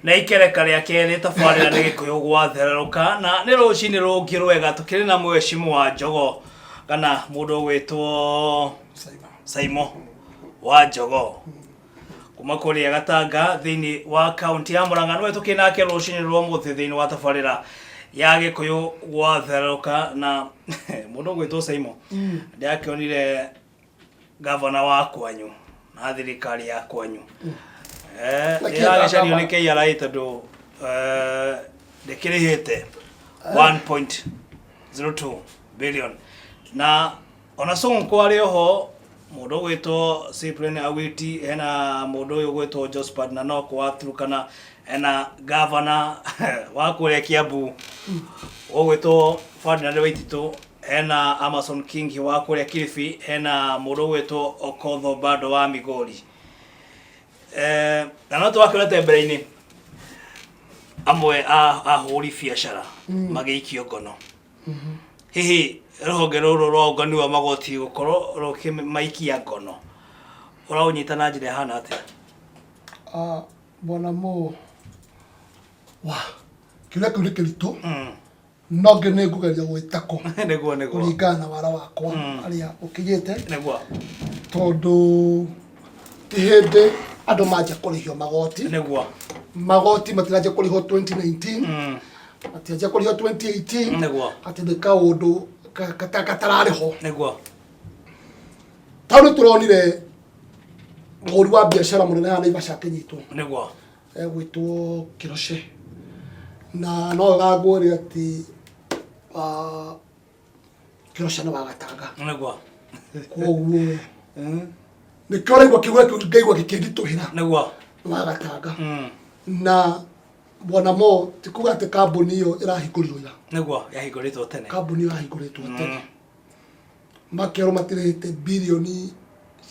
na ikereka ria keri tabarira ni gikuyu gwathereruka na ni rucini rungi rwega tukiri na Mheshimiwa Njogo kana mundu gwitwo Saimo wa Njogo kuma kuri Gatanga thini wa county ya Murang'a nwe tukinake rucini rwo muthi thini wa tabarira ya gikuyu gwathereruka na mundu gwitwo Saimo ndiakionire governor wa kwanyu na thirikari ya kwanyu gĩcario nĩ KRA tondũ ndĩkĩrĩhĩte 1.02 billion na ona Sonko arĩ oho mũndũ gwĩtwo Cyprian Awiti hena mũndũ ũyũ gwĩtwo Josephat Nanoko wa Turkana hena governor wa kũrĩa Kiambu gwĩtwo Ferdinand Waititu hena Amason King wa kũrĩa Kilifi hena mũndũ gwĩtwo Okoth Obado wa Migori na no twakorete mbere-inĩ amwe ahũri biacara magĩikio ngono hihi rũhonge rũrũ rwa ũngani wa magoti gũkorwo rũkĩmaikia ngono ũraũnyita na njĩra ĩhana atĩa? Bwana Mo kĩrĩa kĩu nĩ kĩritũ no nĩ ngũgeria gwĩtako nĩguo kũringana na wara wakwa arĩa ũkinyĩte nĩguo tondũ hĩndĩ andũ manja kũrĩhio magoti nĩguo magoti matiraje kũrĩhio 2019 matiraje kũrĩhio 2018 nĩguo atĩ kaũndũ katararĩho nĩguo tondũ tũronire mũhũri wa biacara mũnene wa Naivasha akĩnyitwo nĩguo gwĩtwo Kiroshe na no gagwĩre atĩ Kiroshe nĩ wa Gatanga nĩguo koguo nĩkĩo ũraigua kiugo kĩu ngaigua gĩkĩnditũhĩra nĩguo wa Gatanga na Bwana Mo ti kuga atĩ kambuni ĩyo ĩrahingũrirwo ira nĩguo yahingũrĩtwo tene kambuni ĩyo yahingũrĩtwo tene makĩrwo matirĩhĩte birioni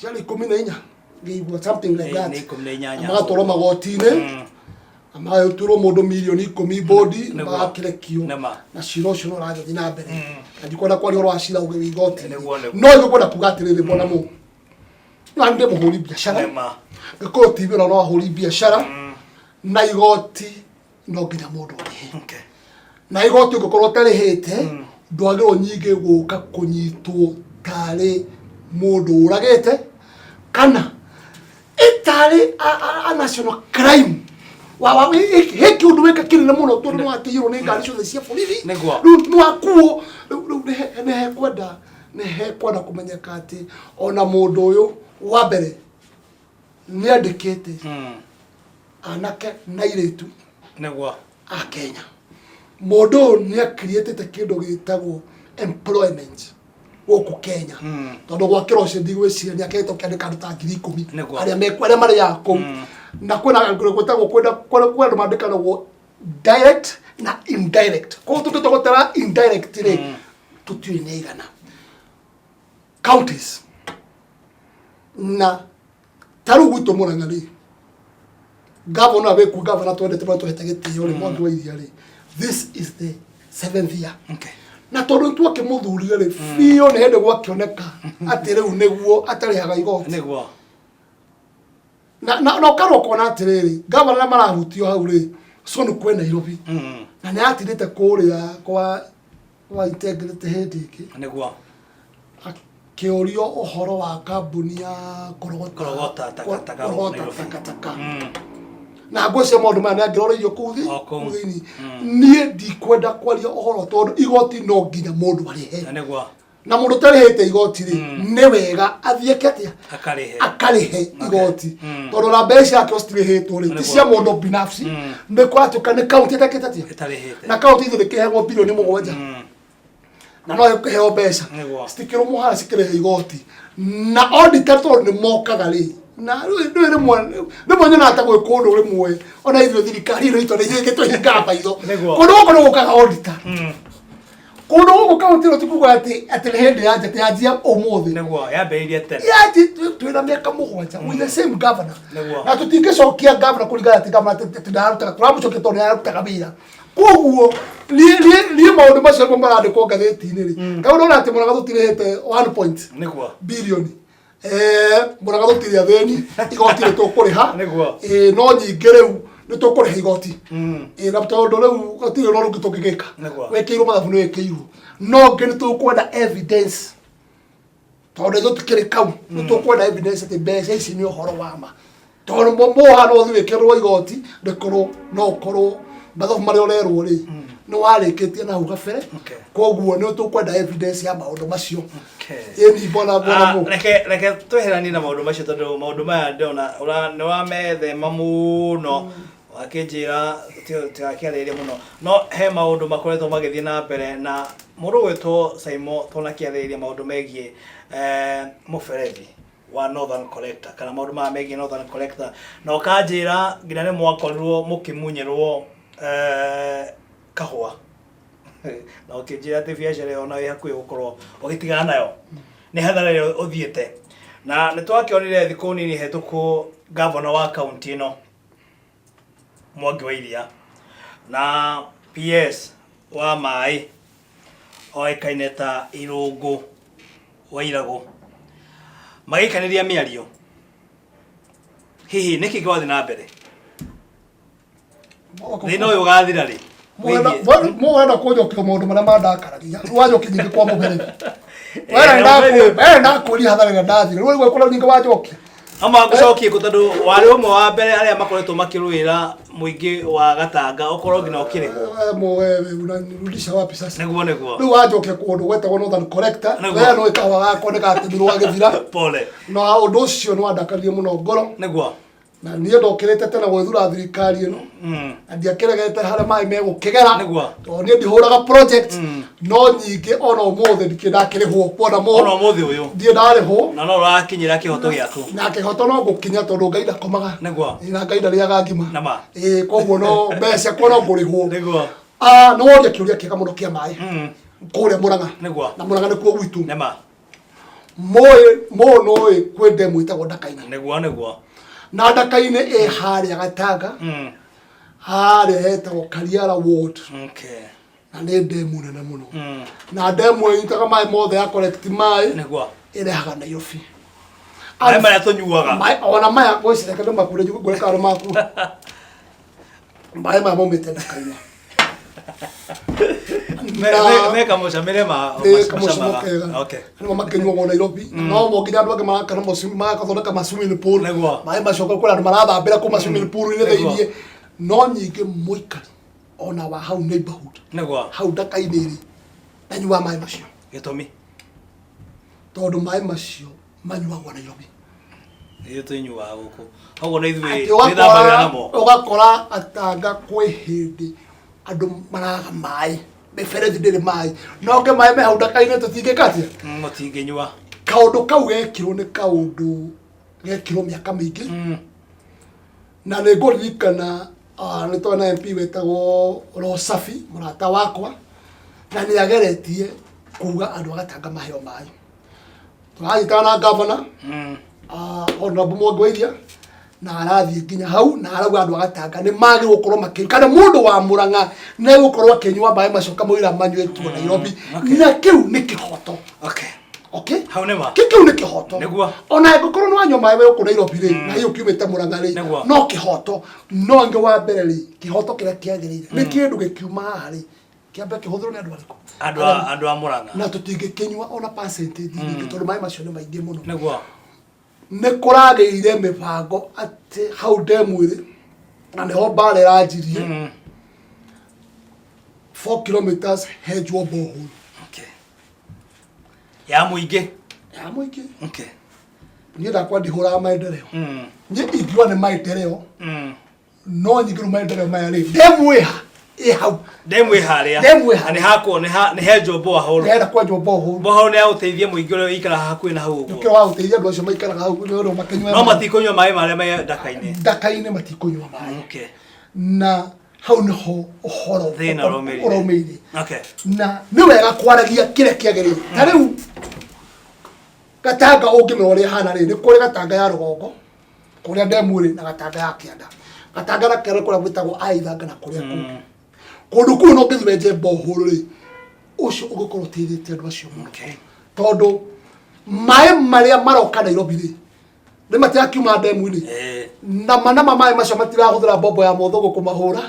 ciarĩ 14 ngĩigua something like that magatwarwo magoti-inĩ magagĩtũrwo mũndũ mirioni 10 bodi magakĩrekio na cira ũcio no ũrathiĩ na mbere na ndikwenda kwaria ũhoro wa cira ũgĩ igoti no nĩngwenda kuga atĩrĩrĩ Bwana Mo na ndĩ mũhũri biacara ngĩkorwo TV ĩno no ahũri biacara na igoti no nginya mũndũ arĩhe na igoti ũngĩkorwo ũtarĩhĩte ndwagĩrĩirwo nyingĩ gũka kũnyitwo tarĩ mũndũ ũragĩte kana ĩtarĩ a national crime hĩkĩ ũndũ wĩka kĩnene mũno tondũ nĩwakĩiyũrwo nĩ ngari ciothe cia borithi rĩu nĩwakuo rĩu nĩhekwenda kũmenyeka atĩ ona mũndũ ũyũ wa mbere nĩandĩkĩte anake na airĩtu nĩguo a Kenya mũndũ ũyũ nĩakriĩtĩte kĩndũ gĩtagwo employment gũkũ Kenya tondũ gwa Kiroshe ndigwĩciria nĩakĩrĩte ũkĩandĩka andũ ta 10,000 arĩa marĩaga kũu na kwĩna gwĩtagwo kwenda andũ mandĩkanagwo direct na indirect koguo tũngĩtogotera indirect rĩ tũtiũĩ nĩ igana counties na taru gwitũ Murang'a rĩ governor wĩku governor twendete mũno twahete gĩtĩo rĩ mwangi wa iria rĩ this is the 7th year na tondũ twakĩmũthurire rĩ biũ nĩ hĩndĩ gwakĩoneka atĩ rĩu nĩguo atarĩhaga igoti nĩguo na ũkarwo kuona atĩrĩrĩ governor na marahutio hau rĩ Sonu kwĩ Nairobi na nĩ atindĩte kũrĩa kwa integrity hĩndĩ ĩngĩ nĩguo akĩũrio ũhoro wa kambuni ya kũrogota takataka na ngwĩciria maũndũ maya nĩangĩroreirio kũu thĩinĩ niĩ ndikwenda kwaria ũhoro tondũ igoti no nginya mũndũ arĩhe na mũndũ ũtarĩhĩte igoti rĩ nĩ wega athiĩ atĩa akarĩhe igoti tondũ na mbeca ciake citirĩhĩtwo rĩ ti cia mũndũ binafsi nĩ kwatuĩka nĩ kaunti ĩtakĩte atĩa na kaunti ithuĩ nĩkĩheagwo birioni 7 na no ĩkũheo mbeca citikĩrwo mũhara cikĩrĩhe igoti na auditor tondũ nĩ mokaga rĩ na rĩmwe nyonata gwĩ kũndũ rĩmwe ona ithuĩ thirikari ĩno itũ nĩithĩkĩtwo hingaga maitho kũndũ gũkũ nĩ gũkaga auditor kũndũ gũkũ kaunti ĩno ti kuga atĩ nĩ hĩndĩ ya njata yanjia ũmũthĩ nĩguo yambĩrĩirie tene twĩna mĩaka 7 with the same governor na tũtingĩcokia governor kũringana atĩ governor ndarutaga tũramũcokia tondũ nĩarutaga wĩra koguo niĩ maũndũ macio nĩmo marandĩkwo ngathĩti-inĩ rĩ kaũndũ ona atĩ Murang'a tũtirĩhĩte 1 billion Murang'a tũtirĩ athĩni igoti rĩ tũkũrĩha no nyingĩ rĩu nä tå kå rä ha igoti na tondå rä u gatirä no rå ngä tå ngä gä ka wekä irwo mathabu nä wekä irwo no ngä nä tå kwenda evidence tondå tå tikä rä kau nä tå kwenda evidence atä mbeca ici nä å horo wa ma tondå mohana å thi wä kä rwo igoti rä korwo no korwo mathabu marä a å rerwo rä nä warä kä tie na hau gabere koguo nä tå kwenda evidence ya maå ndå macio ĩni bona reke tweheranie na maũndũ macio tondũ maũndũ maya ndĩrona nĩ wamethema mũno wakĩnjĩra tiakĩarĩria mũno no he maũndũ makoretwo magĩthiĩ na mbere na mũndũ gwĩtwo Saimo tũnakĩarĩrĩria maũndũ megiĩ mũberethi wa Northern Collector kana maũndũ maya megiĩ Northern Collector na ũkanjĩra nginya nĩ mwakorirwo mũkĩmunyĩrwo kahũa na ũkĩnjĩra atĩ biacara ĩyo ona wĩ hakuhĩ gũkorwo ũgĩtigana nayo nĩ hathara ĩyo ũthiĩte na nĩ twakĩonire thikũ nini hetũku governor wa kaunti ĩno Mwangi wa Iria na PS wa maĩ oĩkaine ta Irũngũ wa Iragũ magĩikanĩria mĩario hihi nĩkĩ gĩgũthiĩ na mbere thĩna ũyũ ũgathira rĩ mwenda kũnjokia maũndũ marĩa mandakaragia wanjokia nyingĩ kwa mũberethi wena ndakũria hathara ĩrĩa ndathire rĩu ũguo kũrĩa nyingĩ wanjokia ama ngũcokie kũ tondũ warĩ ũmwe wa mbere arĩa makoretwo makĩrũĩra mũingĩ wa Gatanga ũkorwo nginya ũkĩrĩhwo unanirudisha wapi sasa nĩguo rĩu wanjokia kũndũ gwetagwo Northern Collector wea no ĩkahũa gakwa nĩ gatĩmirwo gagĩthira pole na ũndũ ũcio nĩ wandakaririe mũno ngoro nĩguo na niĩ ndokĩrĩte tena gwĩthura thirikari ĩno na ndiakĩregete harĩa maĩ megũkĩgera tondũ niĩ ndihũraga project no nyingĩ ona ũmũthĩ ndikĩ ndakĩrĩhwo kuona ona ũmũthĩ ũyũ ndiĩ ndarĩhwo na no ũrakinyĩra kĩhoto gĩaku na kĩhoto no gũkinya tondũ Ngai ndakomaga nĩguo na Ngai ndarĩaga ngima nama koguo no mbeca kuona ngũrĩhwo nĩguo nĩ woria kĩũria kĩega mũno kĩa maĩ kũrĩa Mũrang'a nĩguo na Mũrang'a nĩkuo gwitũ nama mũĩ kwĩ ndemu ĩtagwo Ndaka-inĩ nĩguo na Ndaka-inĩ harĩa Gatanga harĩa hetagwo Kariara Ward na nĩ ndemu nene mũno na ndemu ĩnyitaga maĩ mothe ya collect maĩ nĩguo ĩrehaga Nairobi maĩ marĩa tũnyuaga ona maya gwĩcireka ndĩ makure gwĩka arũ maku maĩ maya maumĩte Ndaka-inĩ meka mũcamĩre macamaga nĩmo makĩnyuagwo Nairobi no mo nginya andũ angĩ marakana magathondeka ma swimming pool maĩ macio kũrĩ andũ marathambĩra kuma swimming pool-inĩ thĩinĩ no nyingĩ mũikari ona wa hau neighborhood hau Ndaka-inĩ rĩ ndanyuaga maĩ macio gĩtũmi tondũ maĩ macio manyuagwo Nairobi ĩyo tũnyuaga gũkũ koguo nĩ ithuĩ twĩthambagĩra namo ũgakora atanga kwĩ hĩndĩ andũ maraga maĩ mĩberethi ndĩrĩ maĩ noke maĩ me hau Ndaka-inĩ tũtingĩka atĩa mũtingĩnyua kaũndũ kau gekirwo nĩ kaũndũ gekirwo mĩaka mĩingĩ na nĩ ngũririkana nĩ twarĩ na MP wetagwo Rosafi mũrata wakwa na nĩ ageretie kuga andũ a Gatanga maheo maĩ tũranyitana na governor Honorable Mwangi wa Iria na arathiĩ nginya hau na arauga andũ a Gatanga nĩ magĩrĩirwo gũkorwo makĩnyua kana mũndũ wa Mũrang'a nĩ egũkorwo akĩnyua maĩ macio kamũira manyuĩtwo Nairobi na kĩu nĩ kĩhoto hau nĩma kĩu nĩ kĩhoto ona angĩkorwo nĩ wanyua maĩ gũkũ Nairobi rĩ na hiyo kiumĩte Mũrang'a rĩ no kĩhoto no ngĩ wa mbere rĩ kĩhoto kĩrĩa kĩagĩrĩire nĩ kĩndũ gĩkiuma haha rĩ kĩambe kĩhũthĩrwo nĩ andũ arĩkũ andũ a Mũrang'a na tũtingĩkĩnyua ona percentage nyingĩ tondũ maĩ macio nĩ maingĩ mũno nĩguo nĩ kũragĩire mĩbango atĩ hau ndemu ĩrĩ na nĩho mbara ĩranjirie 4 kilometers henjwo borehole ya mũingĩ niĩ ndakwa ndihũraga maendeleo niĩ ingiuga nĩ maendeleo no nyingĩ rĩu maendeleo maya rĩ ndemu hau ndemu harĩa nĩ hakwo nĩ henjwo borehole nĩenda kwenjwo borehole nĩ yagũteithia mũingĩ ũrĩa ũikara hakuhĩ na hau ũguo wa gũteithia andũ acio maikaraga hau nĩũndũ makĩnyua no matikũnyua maĩ marĩa me Ndaka-inĩ matikũnyua maĩ na hau nĩho ũhoro ũromeire na nĩ wega kwaragia kĩrĩa kĩagĩrĩire ta rĩu Gatanga ũngĩmenya ũrĩa hana rĩ nĩ kũrĩ Gatanga ya rũgongo kũrĩa ndemu rĩ na Gatanga ya kĩanda Gatanga na kĩanda kũrĩa gwĩtagwo Aithanga na kũrĩa kũndũ kũu no ngĩthiĩ wenje borehole rĩ ũcio ũgũkorwo ũteithĩtie andũ acio mũno tondũ maĩ marĩa maroka Nairobi rĩ Nĩ matiakiuma ndemu-inĩ. Na manama maĩ macio matirahũthĩra mbombo ya mũthũngũ kũmahũra.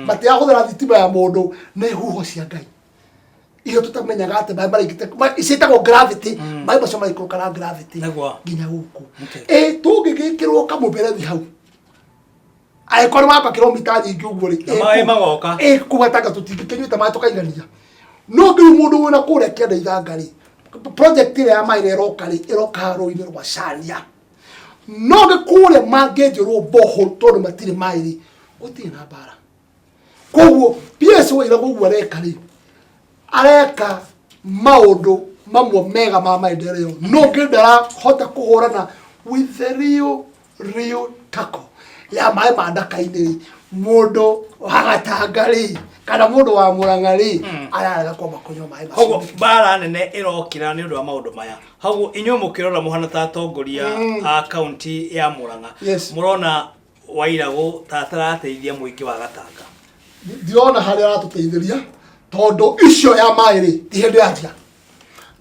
Matirahũthĩra thitima ya mũndũ, nĩ huho cia Ngai. Iyo tutamenyaga atĩ maĩ maraikĩte icĩtagwo gravity, maĩ macio maraikũrũka na gravity nginya gũkũ. Tũngĩgĩkĩrwo kamũberethi hau, angĩkorwo nĩ wa kilomita nyingĩ ũguo rĩ, maĩ magoka kũgatanga tũtingĩkĩnyuĩte maĩ tũkaigania. No ngĩu mũndũ wĩna kũrĩa kĩanda ithanga rĩ, project ĩrĩa ya maĩ ĩroka rĩ, ĩroka harũ-inĩ rwa Chania. No ngĩkũrĩa mangĩenjerwo borehole tondũ matirĩ maĩ rĩ, gũtirĩ na mbara. Koguo PS Wairagũ ũguo areka rĩ, areka maũndũ mamwe mega ma maendeleo, no ngĩndarahota kũhũrana with the real tackle ya maĩ ma ndaka-inĩ, mũndũ wa Gatanga rĩ kana mũndũ wa Mũrang'a rĩ ararega kwamba kũnyua maĩ macio. Koguo mbara nene ĩrokĩra nĩ ũndũ wa maũndũ maya. Hau inyuĩ mũkĩrora mũhana ta atongoria a kaunti ya Mũrang'a, mũrona Wairagũ ta atarateithia mũingĩ wa Gatanga? Ndirona harĩa aratũteithĩria tondũ icio ya maĩ rĩ ti hĩndĩ ya njia,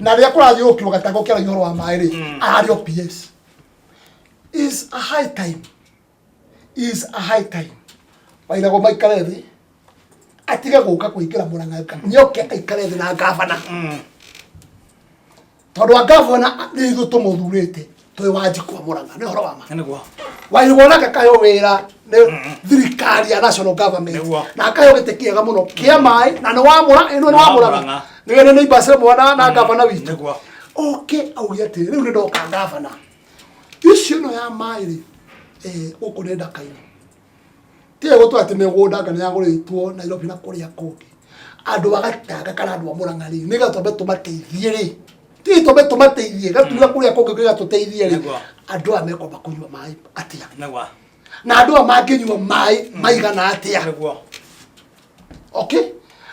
na rĩrĩa kũrathiũrũkĩrwo Gatanga ũkĩaragia ũhoro wa maĩ rĩ arario PS. Is a high time Wairagũ maikare thĩ atige gũka kũingĩra Mũrang'a, nĩoke aikare thĩ na ngavana, tondũ wa ngavana nĩ ithuĩ tũmũthurĩte twĩ Wanjikũ wa Mũrang'a, nĩ ũhoro wa ma. Wairagũ nake kaheo wĩra nĩ thirikari ya national government, na akaheo gĩtĩ kĩega mũno kĩa maĩ, na nĩ wa Mũrang'a, nĩ neighbors ĩmwe na ngavana witũ. Oke auge atĩ rĩu nĩ ndoka ngavana, icio ĩno ya maĩ rĩ gũkũ nĩ ndaka-inĩ, tiga gũtũra atĩ mĩgũnda nĩ yagũrĩtwo Nairobi na kũrĩa kũngĩ. Andũ a Gatanga kana andũ a Mũrang'a rĩ nĩ gatwambe tũmateithie rĩ, ti twambe tũmateithie gatuga kũrĩa kũngĩ gĩgatũteithie rĩ, andũ aya mekwamba kũnyua maĩ atĩa, na andũ aya mangĩnyua maĩ maigana atĩa. Okay,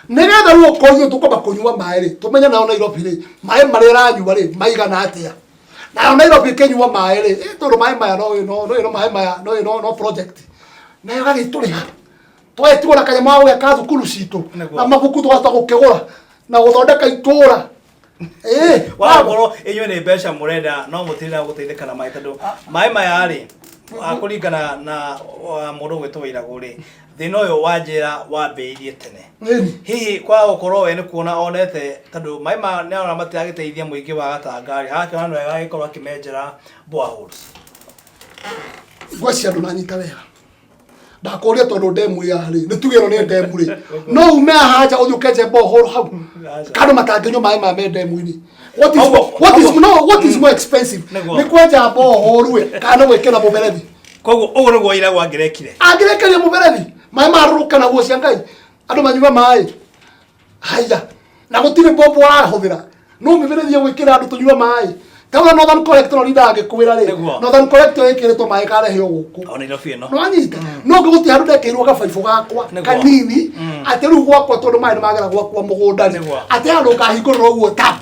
nĩgetha rĩu okorwo ithuĩ tũkwamba kũnyua maĩ rĩ, tũmenye nao Nairobi rĩ maĩ marĩa ĩranyua rĩ maigana atĩa, nayo Nairobi ĩkĩnyua maĩ rĩ, tondũ maĩ maya maĩ maya no project nayo gagĩtũrĩha twetigwo na kanyamũ ga gũgĩaka thukuru citũ na mabuku tũgahota gũkĩgũra na gũthondeka itũũra. Wakorwo inyuĩ nĩ mbeca mũrenda no mũtirĩ na gũteithĩka na maĩ, tondũ maĩ maya rĩ kũringana na mũndũ ũgwĩtwo Wairagũ rĩ, thĩna ũyũ wa njĩra wambĩrĩirie tene. Hihi kwa gũkorwo we nĩ kuona onete tondũ maĩ maya nĩarona matiragĩteithia mũingĩ wa Gatanga rĩ, agakĩona nĩ wega agĩkorwo akĩmenjera boreholes. Ngwĩciria ndũnanyita wega, ndakũria tondũ ndemu ya rĩ nĩ tuge ĩno nĩ ndemu rĩ, no ume haha nja ũthiĩ ũkenje borehole hau kandũ matangĩnyua maĩ ma ndemu-inĩ. What is more expensive nĩ kwenja borehole kana gwĩkĩra mũberethi? Koguo ũguo nĩguo Wairagũ angĩrekeria mũberethi maĩ marũrũka na guo cia Ngai andũ manyua maĩ haya, na gũtirĩ bombo arahũthĩra, no mũberethi gwĩkĩra andũ tũnyua maĩ. Kauna Northern Collector no ndagĩkwĩra rĩ, Northern Collector ĩkĩrĩtwo maĩ kareheo gũkũ Nairobi ĩno, no anyita no ngĩgũtia handũ ndekĩirwo gabaibũ gakwa kanini atĩ rĩu gwakwa tondũ maĩ nĩ magera gwakwa mũgũnda rĩ, atĩ handũ ngahingũrĩra ũguo tap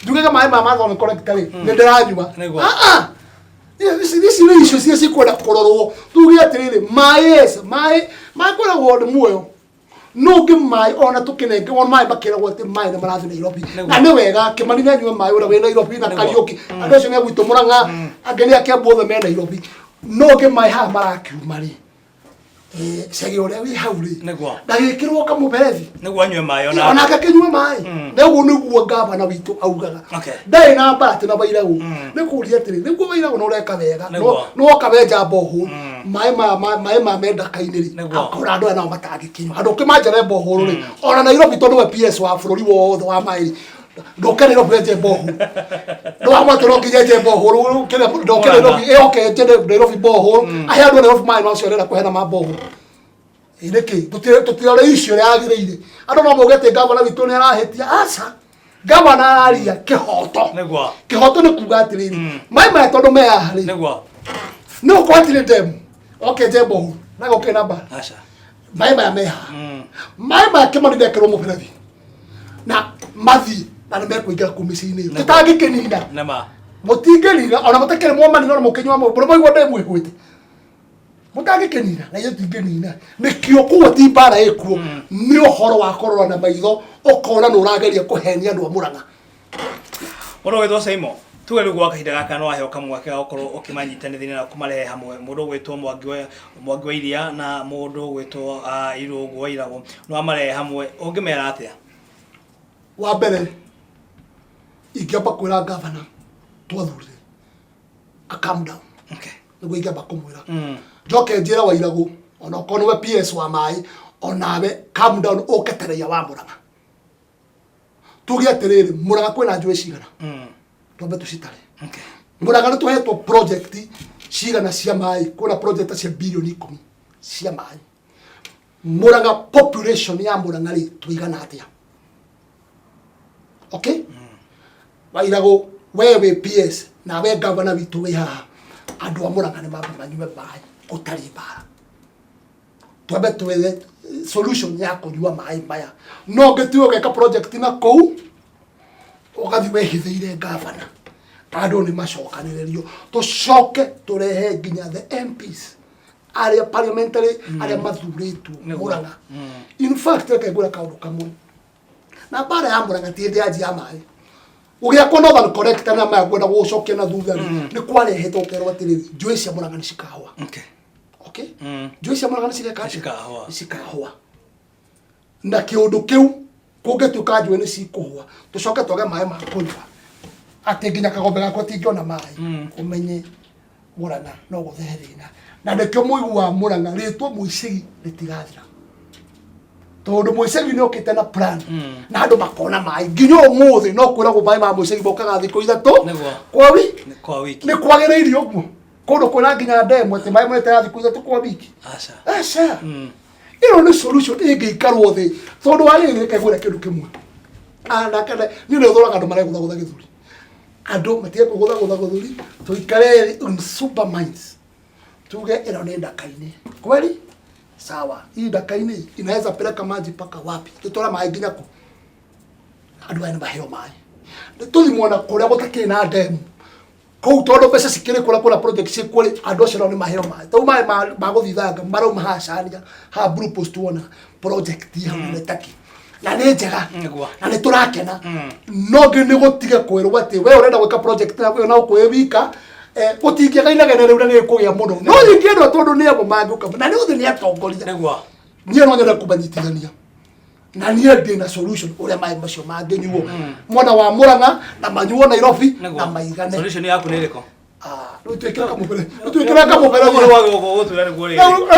ndugage maĩ ma Northern Collector rĩ nĩ ndĩranyua. Ici nĩ icio cikwenda kũrorwo, tuge atĩrĩrĩ maĩ kwĩragwo nĩ muoyo, no ngĩ maĩ ona tũkĩnenge ona maĩ makĩragwo atĩ maĩ nĩ marathiĩ Nairobi, na nĩ wega Kĩmani nĩ anyue maĩ ũrĩa wĩ Nairobi na Kariũki, andũ acio nĩ agwitũ Mũrang'a, angĩ nĩ a Kiambu othe me Nairobi, no ngĩ maĩ haha marakiuma rĩ cagi ũrĩa wĩ hau rĩ ndagĩkĩrwo kamũberethi nĩguo anyue maĩ onake akĩnyue maĩ, na ũguo nĩguo ngavana witũ augaga. Ndarĩ na mbara atĩ na Wairagũ nĩ kũria atĩrĩ nĩguo Wairagũ no ũreka wega, no kawenja borehole maĩ ma ndaka-inĩ rĩ akora andũ aya nao matangĩkinyua, andũ ũkĩmanjĩre borehole rĩ ona Nairobi tondũ we PS wa bũrũri wothe wa maĩ rĩ ndoke Nairobi enje borehole, no amwatĩ no nginya enje borehole ndoke Nairobi oke enje Nairobi borehole aya andũ Nairobi maĩ no cio rĩra kũhena ma borehole nĩkĩ tũtirore icio yagĩrĩire. Andũ no mauge atĩ ngavana witũ nĩ arahĩtia, aca ngavana araria kĩhoto nĩ kuga atĩrĩrĩ maĩ maya tondũ me haha rĩ nĩ gũkorwo hatirĩ ndemu oke enje borehole na gũkĩrĩ na mbara, maĩ maya me haha maĩ maya Kĩmani ndekĩrwo mũberethi na mathiĩ na nĩ mekũingĩra kũu mĩciĩ-inĩ ĩyo tũtangĩkĩnina mũtingĩnina ona mũtakĩrĩ mwamanina ona mũkĩnyua mũndũ maigua ndemu ĩgwĩte mũtangĩkĩnina na ithuĩ tũtingĩnina, nĩkĩo kuo ti mbara ĩkuo nĩ ũhoro wa kũrora na maitho ũkona nĩ ũrageria kũhenia andũ a Mũrang'a. Mũndũ wĩtwo Simon tuge rä gwa kahinda gaka no aheo kamweke gakorwo ukimanyitithania na kumarehe hamwe mundu gwitwo Mwangi wa Iria na mundu gwitwo Irungu wa Irago no amarehe hamwe ungimera atia wa mbere ingĩamba kwĩra governor twathurire a calm down nĩguo ingĩamba kũmwĩra njoke njĩre wa Irago ona okorwo nĩwe PS wa maĩ onawe calm down ũketereia wa Mũrang'a tuge atĩrĩrĩ Mũrang'a kwĩna njũĩ cigana twambe tũcitare Mũrang'a nĩtũhetwo project cigana cia maĩ kwĩna project cia bilioni 10 cia maĩ Mũrang'a population ya Mũrang'a rĩ tũigana atĩa okay wa Irago wewe PS na we governor witũ wĩ haha andũ a Mũrang'a nĩ mamba manyue maĩ gũtarĩ mbara twambe twethe solution ya kũnyua maĩ maya no ngĩtua ũgeka project na kũu ũgathiĩ wehithĩire governor andũ nĩ macokanĩrĩrio tũcoke tũrehe nginya the MPs arĩa parliamentary arĩa mathurĩtwo Mũrang'a in fact rekegwĩra kaũndũ kamwe na bara ya Mũrang'a ti hĩndĩ yanjia maĩ ũgĩakwo Northern Connector na maya kwenda gũcokia na thutha nĩ kwarehetwo ũkerwo atĩrĩrĩ njũĩ cia Mũrang'a nĩ cikahũa okay njũĩ cia Mũrang'a nĩ cikahũa na kĩũndũ kĩu kũngĩtuĩka njũĩ nĩ cikũhũa tũcoke twage maĩ ma kũnyua atĩ nginya kagombe gakwa tingĩona maĩ ũmenye Mũrang'a no gũthehe thĩna na nĩkĩo mũigũ wa Mũrang'a rĩtwa Mũicigi rĩtigathira tondũ Mũicigi nĩ okĩte na plan na andũ makona maĩ nginya ũmũthĩ no kwĩragwo maĩ ma Mũicigi mokaga thikũ ithatũ kwa wiki nĩ kwagĩrĩire ũguo kũndũ kwĩna nginya ndemu atĩ maĩ monete thikũ ithatũ kwa wiki aca ĩno nĩ solution ĩngĩikarwo thĩ tondũ wagĩrĩire kaigwĩra kĩndũ kĩmwe anakana niĩ nĩ ũthũraga andũ maregũthagũtha gĩthũri andũ matige kũgũthagũtha gĩthũri tũikare in super minds tuge ĩno nĩ ndaka-inĩ kweli sawa hii ndaka-inĩ inaweza peleka maji mpaka wapi tutwara maĩ nginya kũ andũ aya nĩ maheo maĩ tũthimwo na kũrĩa gũtakĩrĩ na ndemu kũu tondũ mbeca cikĩrĩ kũrĩa kwĩna project cikũrĩ andũ acio nĩ maheo maĩ tau maĩ ma gũthithanga marauma haha Chania haha Blue Post wona project hau nĩtaki na nĩ njega na nĩ tũrakena no ngĩ nĩ gũtige kwĩrwo atĩ we ũrenda gwĩka project na ũkwĩ wika gũtingĩaga inegene rĩu na nĩ kũgĩa mũno no ingĩendwo tondũ nĩ amo mangĩũka na nĩ othe nĩ atongoria niĩ no nyende kũmanyitithania na niĩ ndĩ na solution ũrĩa maĩ macio mangĩnyuo mwena wa Mũrang'a na manyuo Nairobi na maigane solution yaku nĩ ĩrĩkũ twĩkĩra kamũbere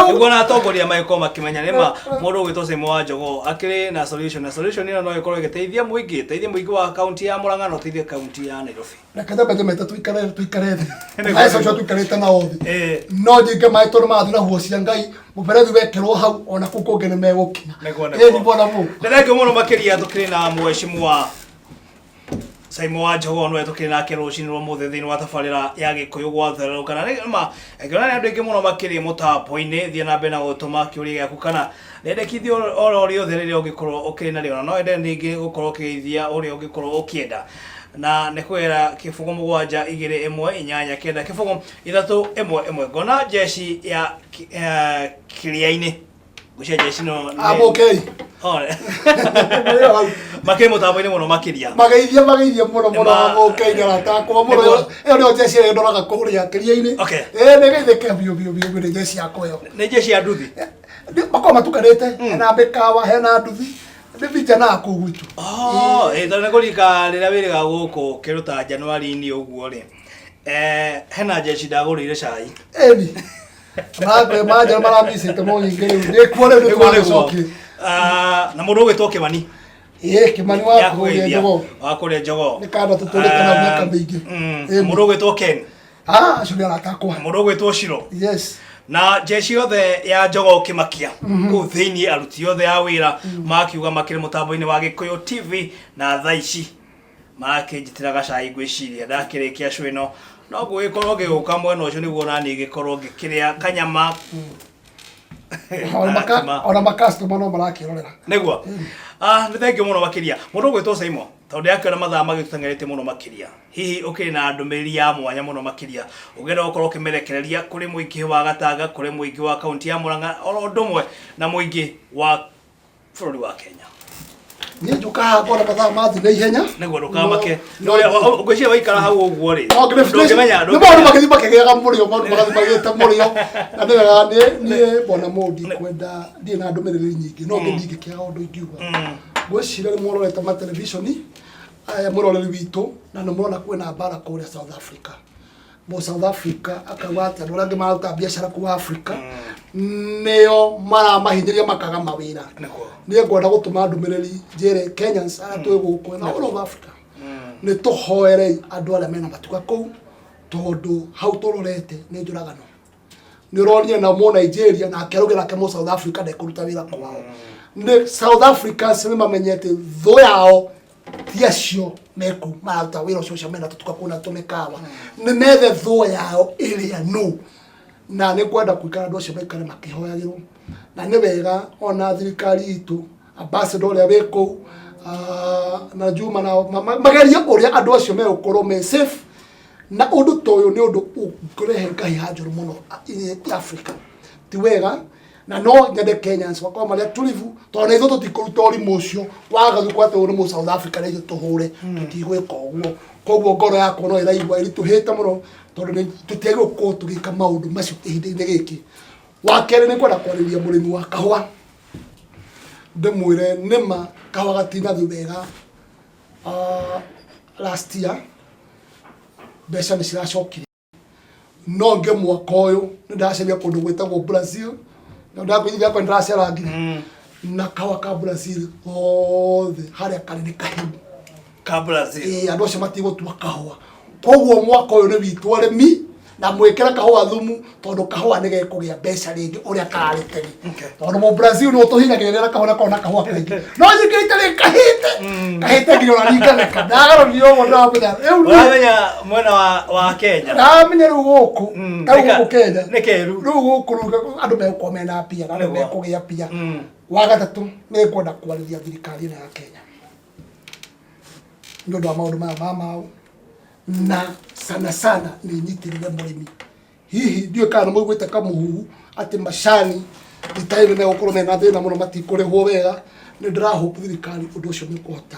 nĩguo na atongoria magĩkorwo makĩmenya nĩma mũndũ ũgwĩtwo Simon wa Njogo akĩrĩ na solution ĩno no ĩkorwo ĩgĩteithia mũingĩ wa kaunti ya Mũrang'a na ũteithie kaunti ya Nairobi reke meta tuikare thĩ maĩ macio tũikarĩte na othe no nyingĩ maĩ tondũ marathiĩ na huo cia Ngai mũberethi wekĩrwo hau ona kũu kũngĩ nĩ megũkinya ndĩrengio mũno makĩria tũkĩrĩ na mheshimiwa Simon wa Njogo no tukiri nake rucini rwa muthe thini wa tabarĩra ya Gĩkũyũ gwatherũkana nĩma ngĩona nĩ andũ aingĩ mũno makĩria mũtambo-inĩ thiĩ na mbere na gũtũma kĩũria gĩaku kana nendekithia oro rĩothe rĩrĩa ũngĩkorwo ũkĩrĩ narĩo na no ende ningĩ gũkorwo ũkĩgeithia ũrĩa ũngĩkorwo ũkĩenda na nĩ kwĩra kĩbũgũ 7 2 1 8 9 kĩbũgũ 3 1 1 ngona jeshi ya Kĩrĩa-inĩ gucia jeshi no okay makĩ mũtambo-inĩ mũno makĩria mageithia mũno okay ngaratakwa mũno ĩyo nĩyo jeshi ĩrĩa ndoraga kũrĩa Kĩrĩa-inĩ nĩ geithĩke biũ nĩ jeshi yakwa ĩyo nĩ jeshi ya nduthi makorwo matukanĩte hena mĩkawa hena nduthi nĩ vijana kũu gwitũ tondũ nĩ kũrika rĩrĩa wĩrĩga gũkũ kĩruta Januari-inĩ ũguo rĩ hena jeshi ndagũrĩire cai manja marambicĩte mũnyingĩ rĩu nĩkuo rĩu nĩtwagĩcokie na mũndũ ũgwĩtwo Kĩmani Kĩmani wa kũrĩa Njogo nĩ kanda tũtũrĩkana mĩaka mĩingĩ mũndũ ũgwĩtwo Ken acio nĩ aratakwa mũndũ ũgwĩtwo Shiro yes na jeshi yothe ya Njogo Kĩmakia kũu thĩinĩ aruti yothe ya wĩra makiuga makĩrĩ mũtambo-inĩ wa Gĩkũyũ TV na thaa ici makĩnjitĩra gacai ngwĩciria ndakĩrĩkia show ĩno no gũgĩkorwo gĩgũka mwena ũcio nĩguo nani gĩkorwo gĩkĩrĩa kanyama ona makastoma no marakĩrorera nĩguo nĩ thengio mũno makĩria mũndũ ũgwĩtwo Simon tondũ yakĩona mathaa magĩteng'erete mũno makĩria hihi ũkĩrĩ na ndũmĩrĩri ya mwanya mũno makĩria ũngĩenda gũkorwo ũkĩmerekereria kũrĩ mũingĩ wa Gatanga kũrĩ mũingĩ wa kaunti ya Mũrang'a oro ũndũ ũmwe na mũingĩ wa bũrũri wa Kenya ni njuka ngona mathaa mathi na ihenya niguo ndukamake no ngwiciria waikara hau uguo ri ndungimenya no maundu magithi makigega murio maundu magathi magite murio na ndiga ni bona modi kwenda ndi na ndumiriri nyingi no ngi kiaga undu ingiuga ngwiciria ni mwororete ma televisioni muroreri witu na no murona kwina bara kuria South Africa mo South Africa akawata andu rangi maruta biashara ku Africa neo mara mahinyiria makaga mawira ni ngwenda gutuma ndumiriri njere Kenyans atwe guku na all of Africa ni tuhoere andu ala mena matuka ku tondu hau turorete ni njuragano ni ronia na mo Nigeria na akerugira ke mo South Africa de kuruta wira kwao ni South Africa sema menyete tho yao tiacio meku maruta wira ucio mena tutuka kuna tumekawa ni methe tho yao iria no na ni kwenda kuikara andu acio maikare makihoyagirwo na ni wega ona thirikari itu ambassador ya weko na Juma na magaria uria andu acio me ukoro me safe na undu toyo ni undu ukurehe ngai hajuru muno Africa ti wega na no nyende Kenyans wakwa maria tulivu tona ithu tutikuruta urimu ucio waga thukwate urimu South Africa na ithu tuhure tutigwika uguo koguo ngoro yakwa no iraigwa irituhite muno tondu ni tutiagwo ko tugika maundu macio ihinda-ini giki wa kere ni kwenda kwariria murimi wa kahua ndimwire nima kahua gatina thubega last year mbeca ni ciracokire no nge mwaka uyu ni ndaceria kundu gwitagwo Brazil na ndakwithia kwa ndiracera nginya na kahua ka Brazil othe haria kanene kahimu ka Brazil andu acio matigũtua kahua koguo mwaka uyu ni witu arimi na mwikira kahua thumu tondu kahua ni gekugia mbeca ringi uria karari tene tondu mo Brazil no tuhinyagirira kahua kona kahua kaingi no njikirite ri kahite nginya unaringana kadaro ndio wona bada wamenya mwena wa Kenya menya ru guku guku Kenya ni keru ru guku andu mekomena pia na andu mekugia pia wa gatatu ni kwenda kwariria thirikari ya Kenya ndio ndo maundu mama na sana ni nyitirire murimi hihi ndio kana mwigwite kamuhu ati mashani itaire me okoro mena thina muno matikurehwo wega ni ndirahope thirikari undu ucio ni kuhota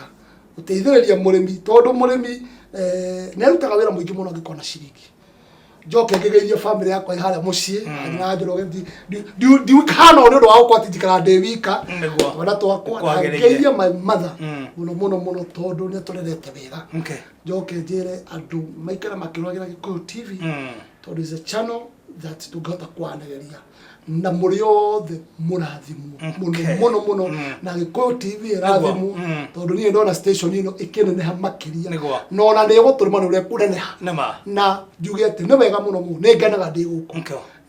guteithiriria murimi tondu murimi ni arutaga wira muingi muno ngikona ciringi njoke ngigeirie family yakwa iharia mucii na njoro ndi kana ndio wa ukwati jikara de wika wana twakwa ngeirie my mother muno tondu ni turerete wega njoke njire andu maikara makirwagira Gikuyu TV tondu is a channel that tugota kwanageria na muri othe murathimu muno na Gikuyu TV rathimu tondu ni ndona station ino ikineneha makiria no na ni guturima ni uria kuneneha na njuge ati ni wega muno ni nganaga ndi guku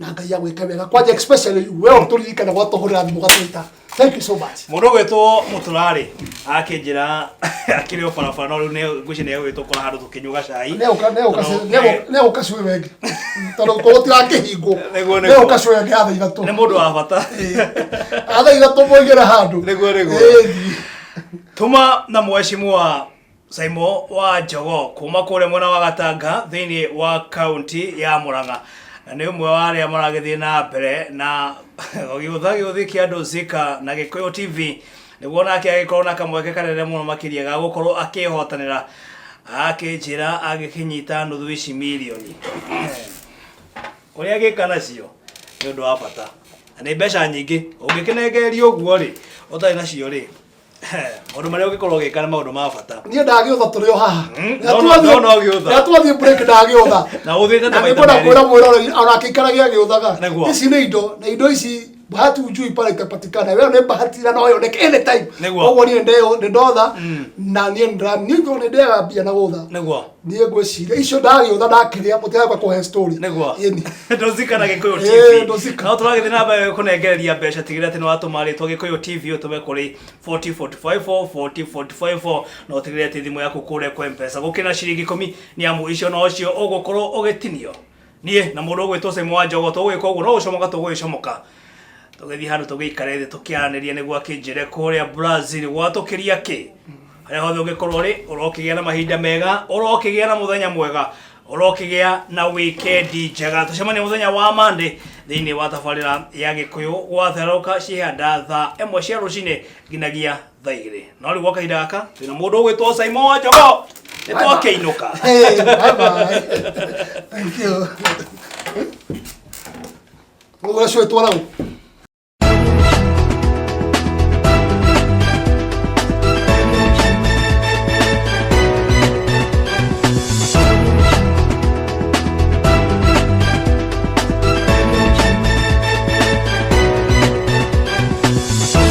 na ngai ya gwika wega kwanja especially we turirikana gwatuhurira thimu gatwita. Thank you so much. Mundu gwetwo Muturari akinjira akiri ofarafara no ne gucine gwetwo kora handu tukinyuga cai ne ukacwe wege tondu ko tirakihingo ne ukacwe wege atha igatu ne mundu wa bata atha igatu moigera handu nego tuma na mheshimiwa Simon wa Njogo kuma kure mwena wa Gatanga thiini wa county ya Murang'a na ni umwe wa aria maragithie na mbere na uthi andu Zika na Gikuyu TV niguo nake agikorwo na kamweke kanene muno makiria ga gukorwo akihotanira akinjira agikinyita nuthu ici milioni uria gikana cio ni undu wa bata ni mbeca nyingi ungikinegeria uguo ri utari nacio ri Odo mario gikorwo gikana maundu ma bata ni ndagiotha turi o haha no giotha gatuathi break ndagiotha na uthite na ngikwenda kwira mwiroreri ona kikaragia giothaga ici ni indo na indo ici bahati ujui pale itapatikana wewe ni bahati na no yoneke any time ogo ni ndotha na ni ndra ni ndo ndega bia na gotha neguo ni ngweciria icio ndagiotha ndakiria mutega kwa story neguo ndozika na Gikuyu TV no turagithie na mbe kunengereria mbeca tigire ati no atumaritwo Gikuyu TV utume kuri 4045 no tigire ati thimu yaku kure kwa M-Pesa gukina ciringi 10 ni amu icio no cio ugukorwo ugitinio nie na mundu gwitwo Simon wa Njogo tugwika uguo no ucomoka tugwicomoka tugethi handu tugikare thi tukianeria niguo akinjire kuria Brazil gwatukiria ki aria hothe ungikorwo ri urokigia na mahinda mega urokigia na muthenya mwega urokigia na weekend njega tucemania muthenya wa Monday thiini wa tabarira ya Gikuyu gwatherauka cihanda thaa 1 cia rucini nginagia thaa 2 no riu gwa kahinda gaka twina mundu ugwitwo Simon wa Njogo nitwakiinuka. Hey, bye bye. Thank you. Ugora cyo twara